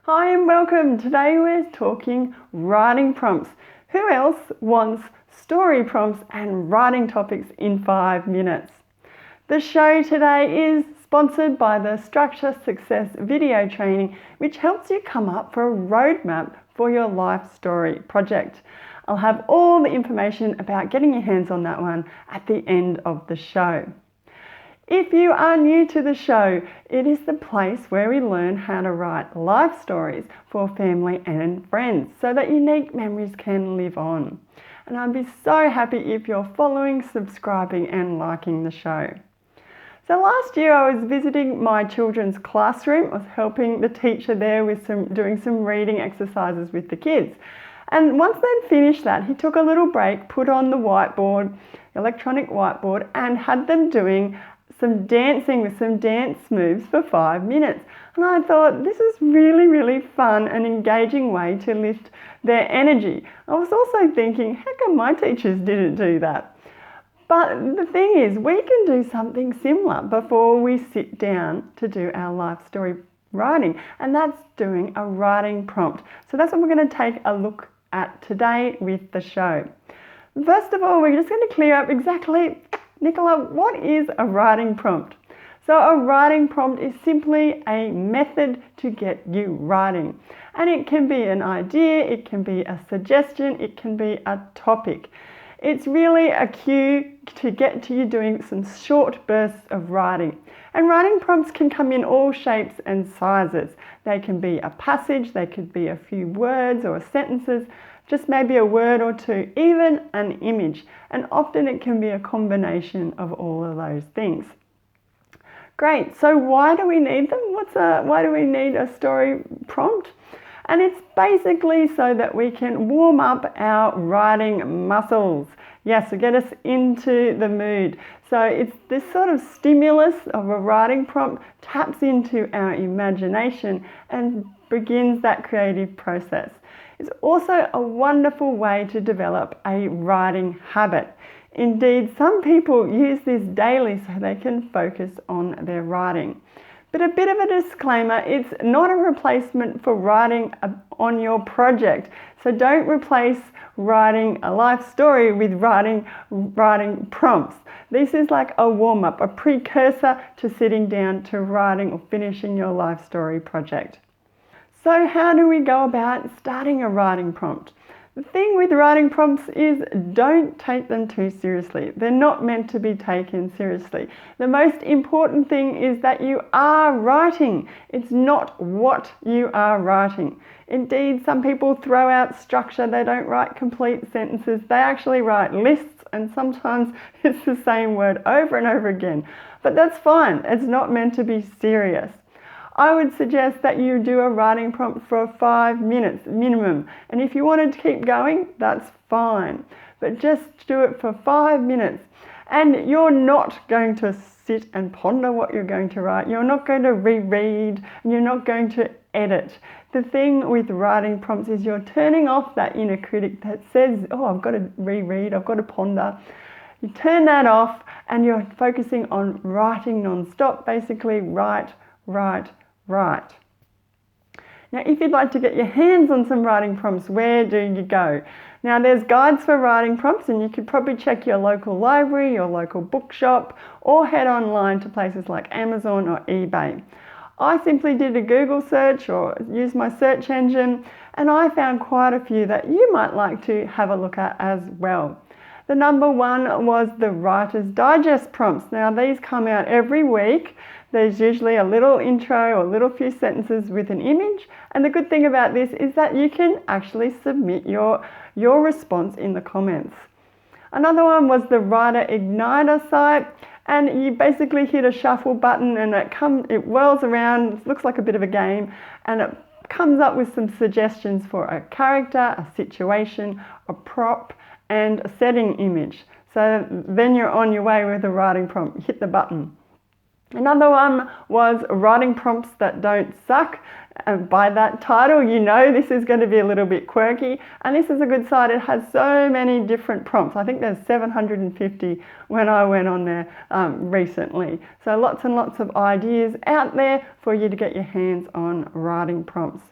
Hi and welcome. Today we're talking writing prompts. Who else wants story prompts and writing topics in 5 minutes? The show today is sponsored by the Structure Success video training, which helps you come up for a roadmap for your life story project. I'll have all the information about getting your hands on that one at the end of the show. If you are new to the show, it is the place where we learn how to write life stories for family and friends so that unique memories can live on. And I'd be so happy if you're following, subscribing and liking the show. So last year I was visiting my children's classroom. I was helping the teacher there with doing some reading exercises with the kids. And once they'd finished that, he took a little break, put on the whiteboard, electronic whiteboard, and had them doing some dancing with some dance moves for 5 minutes. And I thought this is really fun and engaging way to lift their energy. I was also thinking, how come my teachers didn't do that? But the thing is, we can do something similar before we sit down to do our life story writing, and that's doing a writing prompt. So that's what we're going to take a look at today with the show. First of all, we're just going to clear up exactly, Nicola, what is a writing prompt? So a writing prompt is simply a method to get you writing. And it can be an idea, it can be a suggestion, it can be a topic. It's really a cue to get to you doing some short bursts of writing. And writing prompts can come in all shapes and sizes. They can be a passage, they could be a few words or sentences, just maybe a word or two, even an image. And often it can be a combination of all of those things. Great, so why do we need them? Why do we need a story prompt? And it's basically so that we can warm up our writing muscles. Yes, to get us into the mood. So it's this sort of stimulus of a writing prompt taps into our imagination and begins that creative process. It's also a wonderful way to develop a writing habit. Indeed, some people use this daily so they can focus on their writing. But a bit of a disclaimer, it's not a replacement for writing on your project. So don't replace writing a life story with writing prompts. This is like a warm-up, a precursor to sitting down to writing or finishing your life story project. So how do we go about starting a writing prompt? The thing with writing prompts is don't take them too seriously. They're not meant to be taken seriously. The most important thing is that you are writing. It's not what you are writing. Indeed, some people throw out structure. They don't write complete sentences. They actually write lists, and sometimes it's the same word over and over again. But that's fine. It's not meant to be serious. I would suggest that you do a writing prompt for 5 minutes minimum. And if you wanted to keep going, that's fine. But just do it for 5 minutes. And you're not going to sit and ponder what you're going to write. You're not going to reread, and you're not going to edit. The thing with writing prompts is you're turning off that inner critic that says, oh, I've got to reread, I've got to ponder. You turn that off and you're focusing on writing non-stop. Basically, write. Now, if you'd like to get your hands on some writing prompts, where do you go? Now, there's guides for writing prompts, and you could probably check your local library, your local bookshop, or head online to places like Amazon or eBay. I simply did a Google search or used my search engine, and I found quite a few that you might like to have a look at as well. The number one was the Writer's Digest prompts. Now, these come out every week. There's usually a little intro or a little few sentences with an image. And the good thing about this is that you can actually submit your response in the comments. Another one was the Writer Igniter site. And you basically hit a shuffle button and it whirls around, it looks like a bit of a game, and it comes up with some suggestions for a character, a situation, a prop, and a setting image. So then you're on your way with a writing prompt. Hit the button. Another one was writing prompts that don't suck. And by that title, you know this is going to be a little bit quirky. And this is a good site. It has so many different prompts. I think there's 750 when I went on there recently. So lots and lots of ideas out there for you to get your hands on writing prompts.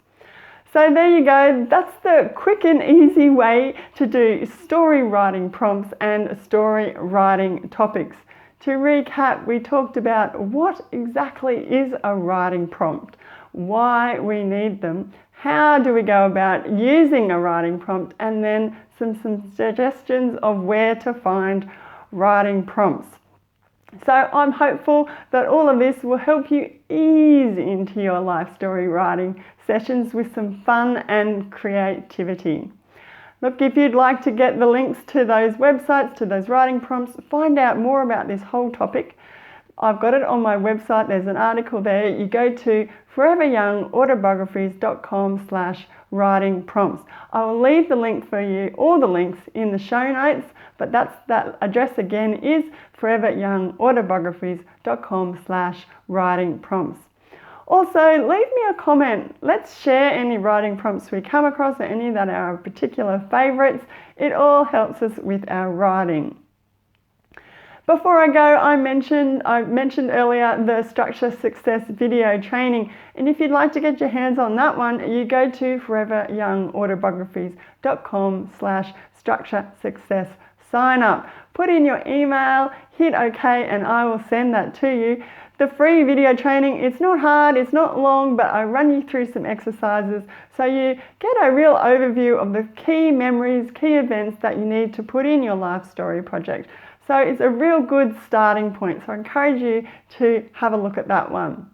So there you go, that's the quick and easy way to do story writing prompts and story writing topics. To recap, we talked about what exactly is a writing prompt, why we need them, how do we go about using a writing prompt, and then some suggestions of where to find writing prompts. So I'm hopeful that all of this will help you ease into your life story writing sessions with some fun and creativity. Look, if you'd like to get the links to those websites, to those writing prompts, find out more about this whole topic, I've got it on my website. There's an article there. You go to foreveryoungautobiographies.com/writing prompts. I will leave the link for you, all the links in the show notes, but that address again is foreveryoungautobiographies.com/writing prompts. Also, leave me a comment. Let's share any writing prompts we come across or any that are particular favourites. It all helps us with our writing. Before I go, I mentioned earlier the Structure Success video training, and if you'd like to get your hands on that one, you go to foreveryoungautobiographies.com/structure success sign up. Put in your email, hit OK, and I will send that to you. The free video training, it's not hard, it's not long, but I run you through some exercises so you get a real overview of the key memories, key events that you need to put in your life story project. So it's a real good starting point. So I encourage you to have a look at that one.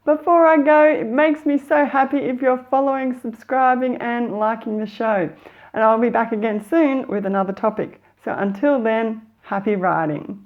Before I go, it makes me so happy if you're following, subscribing and liking the show. And I'll be back again soon with another topic. So until then, happy writing.